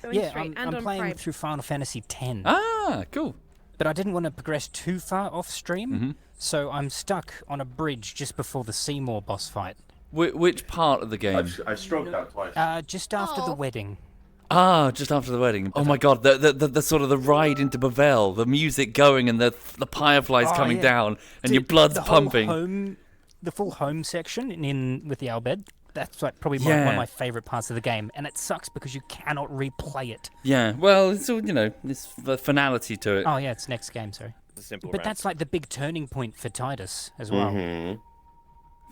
Going Yeah, straight and I'm on playing Prime. through Final Fantasy X. Ah, cool. But I didn't want to progress too far off stream, so I'm stuck on a bridge just before the Seymour boss fight. Which part of the game? I've stroked that twice. Just after the wedding. Ah, just after the wedding. Oh my god, the sort of the ride into Bavel, the music going and the fireflies coming down and your blood's pumping. The full home section in with the Albed, that's like probably one of my favourite parts of the game, and it sucks because you cannot replay it. Yeah, well, it's all, it's the finality to it. Oh yeah, it's next game, sorry. It's a simple But round. that's like the big turning point for Titus as well.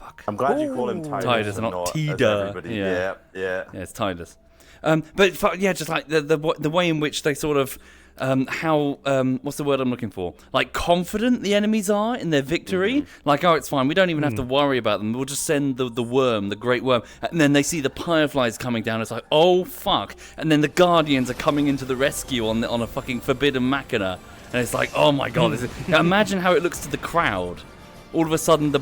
Fuck. I'm glad you call him Titus, Titus, and not as Tida. everybody. Yeah. Yeah. Yeah, it's Titus. But yeah, just like the way in which they sort of what's the word I'm looking for? Like confident the enemies are in their victory. Like, oh, it's fine. We don't even have to worry about them. We'll just send the worm, the great worm, and then they see the fireflies coming down. It's like, oh fuck! And then the guardians are coming into the rescue on a fucking forbidden machina, and it's like, oh my god! Now imagine how it looks to the crowd. All of a sudden, the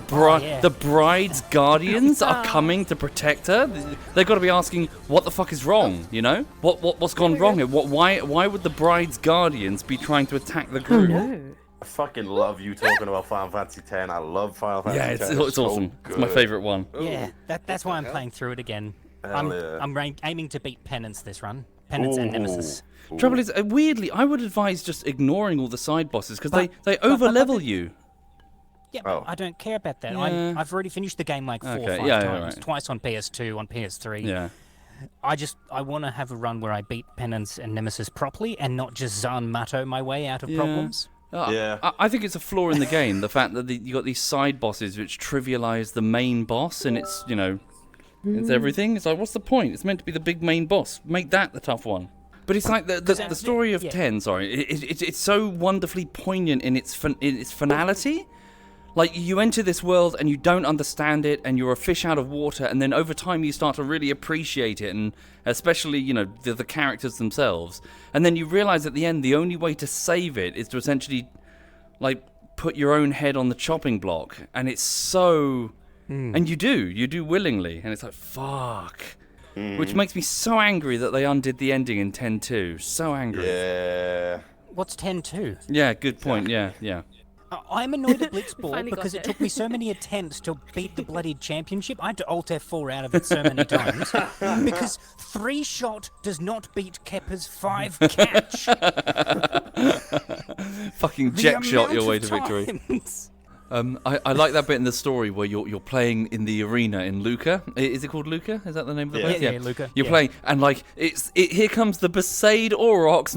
bride's guardians are coming to protect her. They've got to be asking, what the fuck is wrong? You know, what's gone wrong here? Why would the bride's guardians be trying to attack the group? I fucking love you talking about Final Fantasy X. I love Final Fantasy X. Yeah, it's awesome. It's my favorite one. Yeah, that's why I'm playing through it again. Yeah. I'm aiming to beat Penance this run. Penance and Nemesis. Trouble is, weirdly, I would advise just ignoring all the side bosses because they over-level you. Yeah, I don't care about that. Yeah. I've already finished the game like 4 or 5 yeah, times. right. Twice on PS2, on PS3. Yeah. I want to have a run where I beat Penance and Nemesis properly and not just Zanmato my way out of problems. I think it's a flaw in the game, the fact that you got these side bosses which trivialize the main boss, and it's, it's everything. It's like, what's the point? It's meant to be the big main boss. Make that the tough one. But it's like the story of 10, sorry, it's so wonderfully poignant in its finality. Like, you enter this world and you don't understand it, and you're a fish out of water, and then over time you start to really appreciate it, and especially, the characters themselves. And then you realize at the end the only way to save it is to essentially, like, put your own head on the chopping block. And it's so... And you do willingly. And it's like, fuck. Which makes me so angry that they undid the ending in 10-2. So angry. Yeah. What's 10-2? Yeah, good point, yeah. I'm annoyed at Blitzball Finally got because it it. took me so many attempts to beat the bloody championship. I had to Alt F4 out of it so many times because 3-shot does not beat Kepper's 5 catch. Fucking jet shot your way to victory. I like that bit in the story where you're playing in the arena in Luca. Is it called Luca? Is that the name of the place? Yeah, Luca. You're playing, and like here comes the Besaid Aurochs,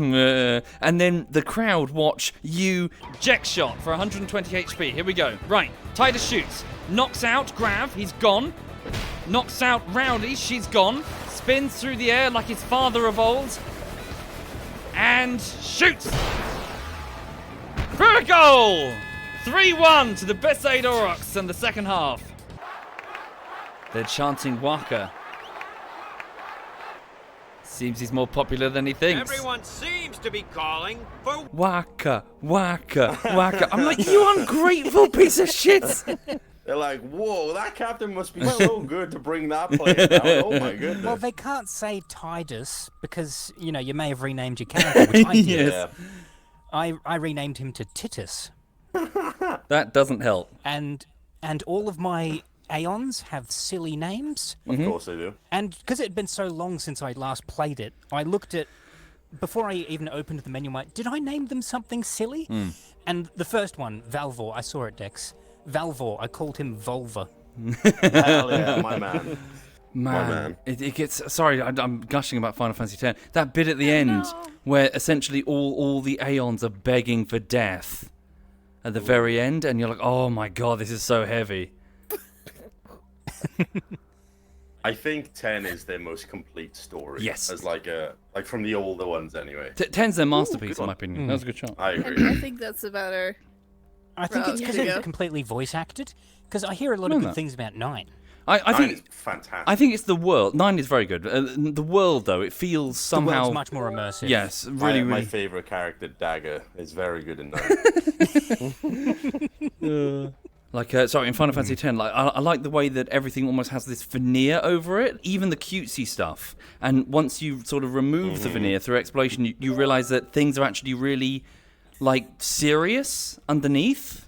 and then the crowd watch you jet shot for 120 HP. Here we go. Right, Titus shoots, knocks out Grav, he's gone. Knocks out Rowdy, she's gone. Spins through the air like his father of old, and shoots for a goal. 3-1 to the Besaid Aurochs in the second half. They're chanting Waka. Seems he's more popular than he thinks. Everyone seems to be calling for Waka, Waka, Waka. I'm like, you ungrateful piece of shit. They're like, whoa, that captain must be so good to bring that player down. Oh my goodness. Well, they can't say Titus because, you may have renamed your character, which I did. Yes. I renamed him to Titus. That doesn't help. And all of my Aeons have silly names. Of course they do. And because it had been so long since I last played it, I looked at, before I even opened the menu, I'm like, did I name them something silly? And the first one, Valvor, I saw it, Dex. Valvor, I called him Volva. Hell yeah, my man. Man. It gets... Sorry, I'm gushing about Final Fantasy X. That bit at the end where essentially all the Aeons are begging for death at the very end, and you're like, oh my god, this is so heavy. I think 10 is their most complete story. Yes. As like from the older ones anyway. 10's their masterpiece, good in my one. opinion. That was a good shot. I agree. I think that's about our... I think it's because There you it's go. completely voice acted. Because I hear a lot of good things about 9. I 9 think is fantastic. I think it's the world. 9 is very good. The world, though, it feels The somehow... world's much more immersive. Yes, my really. favorite character, Dagger, is very good in 9. Like, sorry, in Final Fantasy X, like I like the way that everything almost has this veneer over it, even the cutesy stuff. And once you sort of remove the veneer through exploration, you realize that things are actually really, like, serious underneath,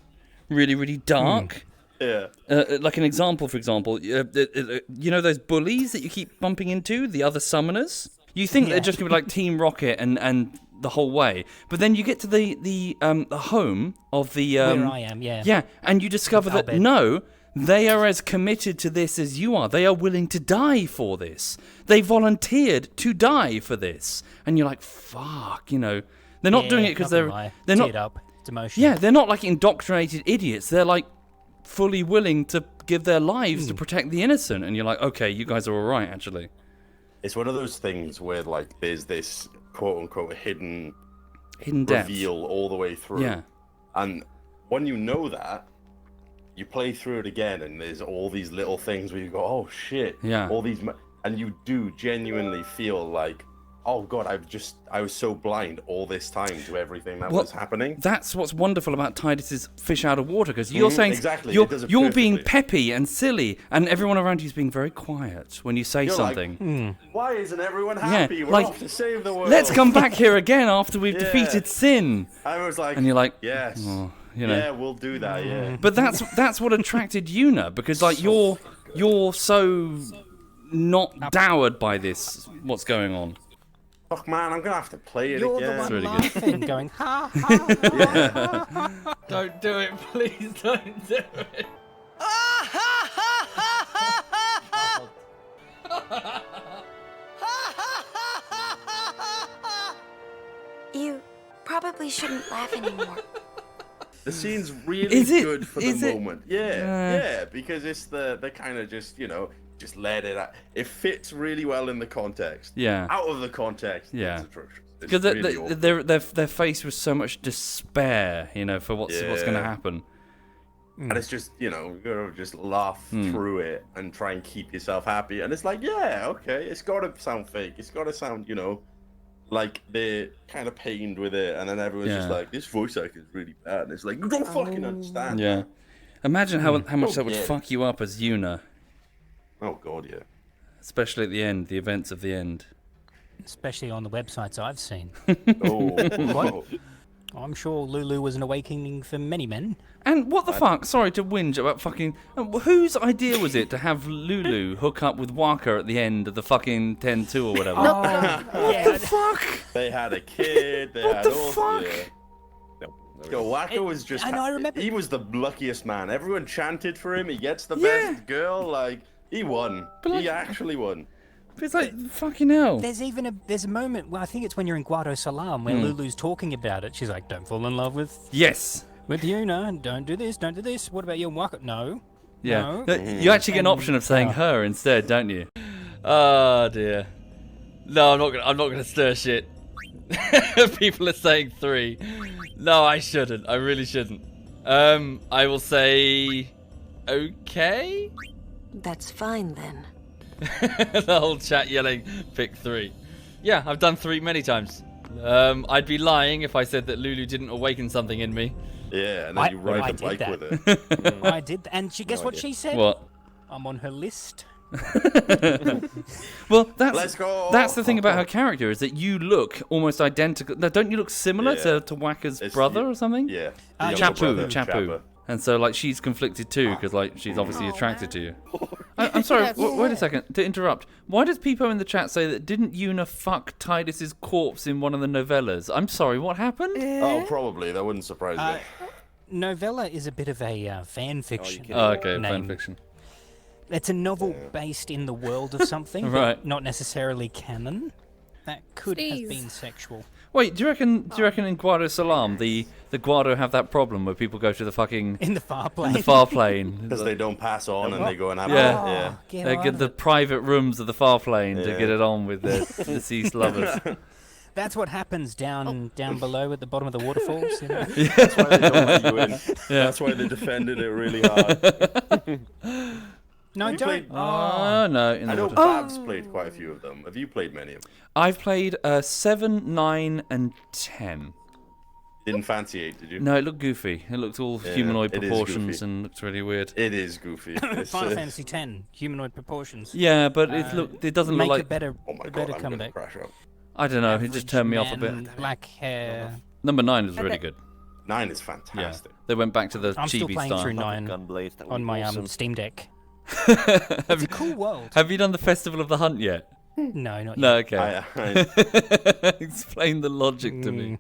really, really dark. Yeah. Like an example, for example, you know those bullies that you keep bumping into, the other summoners? You think they're just going to be like Team Rocket and the whole way, but then you get to the home of the Where I am, yeah, and you discover that no, they are as committed to this as you are. They are willing to die for this. They volunteered to die for this, and you're like, fuck, you know, they're not doing it because they're not. Up. It's emotional. Yeah, they're not like indoctrinated idiots. They're like fully willing to give their lives to protect the innocent, and you're like, okay, you guys are all right, actually. It's one of those things where like there's this quote unquote hidden depth. reveal all the way through. Yeah. And when you know that, you play through it again, and there's all these little things where you go, oh shit. Yeah. All these, and you do genuinely feel like, oh god, I was so blind all this time to everything that was happening. That's what's wonderful about Tidus's fish out of water, because you're saying exactly. you're being peppy and silly, and everyone around you's being very quiet when you say You're something. like, why isn't everyone happy? We're like, off to save the world. Let's come back here again after we've defeated sin. I was like, and you're like, yes, oh, you know. yeah, we'll do that. Yeah. But that's what attracted Yuna, because like you're so not dowered by this. What's going on? Fuck man, I'm gonna have to play it You're again. the one really laughing, going, ha, ha. Don't do it, please don't do it. You probably shouldn't laugh anymore. The scene's really good for the Is it? moment. Yeah, because it's the kind of just, you know, just let it out. It fits really well in the context. Yeah. Out of the context, Yeah. it's atrocious. It's Because really awful. they're faced with so much despair, you know, for what's going to happen. And it's just, you know, you gotta just laugh through it and try and keep yourself happy. And it's like, yeah, okay, it's gotta sound fake. It's gotta sound, you know, like they're kind of pained with it. And then everyone's just like, this voice acting is really bad. And it's like, you don't fucking understand. Yeah. Imagine how much that would yeah. fuck you up as Yuna, Oh, God, yeah. especially at the end, the events of the end. Especially on the websites I've seen. Oh, I'm sure Lulu was an awakening for many men. And what the fuck? Sorry to whinge about fucking... Whose idea was it to have Lulu hook up with Waka at the end of the fucking 10-2 or whatever? What the fuck? They had a kid. They What had the all, fuck? Yeah. Yo, Waka was just... I know, I remember- He was the luckiest man. Everyone chanted for him. He gets the best girl. Like, he won. He actually won. It's like, fucking hell. There's a moment where I think it's when you're in Guado Salam where Lulu's talking about it. She's like, "Don't fall in love with Yes. Yuna, and don't do this, don't do this. What about your Waka? No, Yeah. no." You actually get an option of saying her instead, don't you? Oh, dear. No, I'm not gonna stir shit. People are saying 3. No, I shouldn't. I really shouldn't. I will say... okay? That's fine then. The whole chat yelling, pick 3. Yeah, I've done 3 many times. I'd be lying if I said that Lulu didn't awaken something in me. Yeah, and then you I ride the did bike that. with it. I did, and guess what she said? What? I'm on her list. Well, Let's go. that's the thing about her character, is that you look almost identical. No, don't you look similar Yeah. to Waka's It's- brother or something? Yeah. Uh, the younger Chapu, brother, Chapu. And so, like, she's conflicted too, because, like, she's obviously attracted to you. I'm sorry, wait a second, to interrupt. Why does Peepo in the chat say that didn't Yuna fuck Tidus's corpse in one of the novellas? I'm sorry, what happened? Oh, probably. That wouldn't surprise me. Novella is a bit of a fan fiction. Oh, okay, name. fan fiction. It's a novel based in the world of something, Right. but not necessarily canon. That could have Please. been sexual. Wait, do you reckon in Guado Salam the Guado have that problem where people go to the fucking In the far plane. the far plane? Because they don't pass on and they go and have Yeah. it. Yeah. Get They on get the it. private rooms of the far plane to Yeah. get it on with their deceased lovers. That's what happens down below at the bottom of the waterfalls. You know? That's why they don't let you in. That's why they defended it really hard. No, You don't. played- Oh no! In I the know water. Babs played quite a few of them. Have you played many of them? I've played 7, 9, and 10. Didn't fancy 8, did you? No, it looked goofy. It looked all humanoid it is proportions goofy. and looked really weird. It is goofy. It's, Final Fantasy X, humanoid proportions. Yeah, but it doesn't look Make like. a better, oh my a god, better I'm gonna comeback. crash out. I don't know. It just turned me off a bit. Man, black hair. Number 9 is really good. 9 is Yeah, fantastic. they went back to the I'm still chibi playing style. through 9 Gunblade, that would on be my awesome. Steam Deck. have, It's you, a cool world. have you done the Festival of the Hunt yet? No, not No, yet. okay. Explain the logic to me.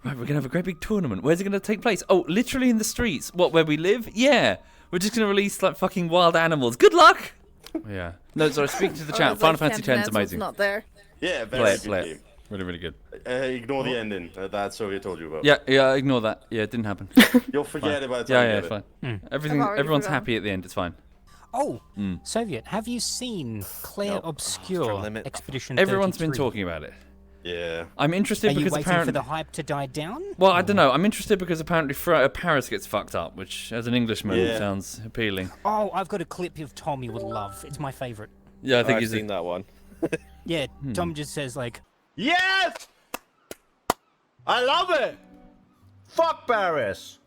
Right, we're gonna have a great big tournament. Where's it gonna take place? Oh, literally in the streets. What, where we live? Yeah. We're just gonna release like fucking wild animals. Good luck. Yeah. No, sorry. Speaking to the chat, Final Fantasy X is amazing. Not there. Yeah, very Play it, good play game. it. Really, really good. Ignore the ending that Soviet told you about. Yeah. Ignore that. Yeah, it didn't happen. You'll forget about the time Yeah, you it's get it. fine. Everything. I've already Everyone's forgotten. happy at the end. It's fine. Oh, Soviet, have you seen Claire Nope. Obscure Limit. Expedition Everyone's been 33? talking about it. Yeah. I'm interested Are you because waiting apparently. for the hype to die down? Well, I don't know. I'm interested because apparently Paris gets fucked up, which, as an Englishman, Yeah. sounds appealing. Oh, I've got a clip of Tom you would love. It's my favorite. Yeah, I think I've he's. seen that one. Yeah, Tom just says like, Yes! I love it! Fuck Paris!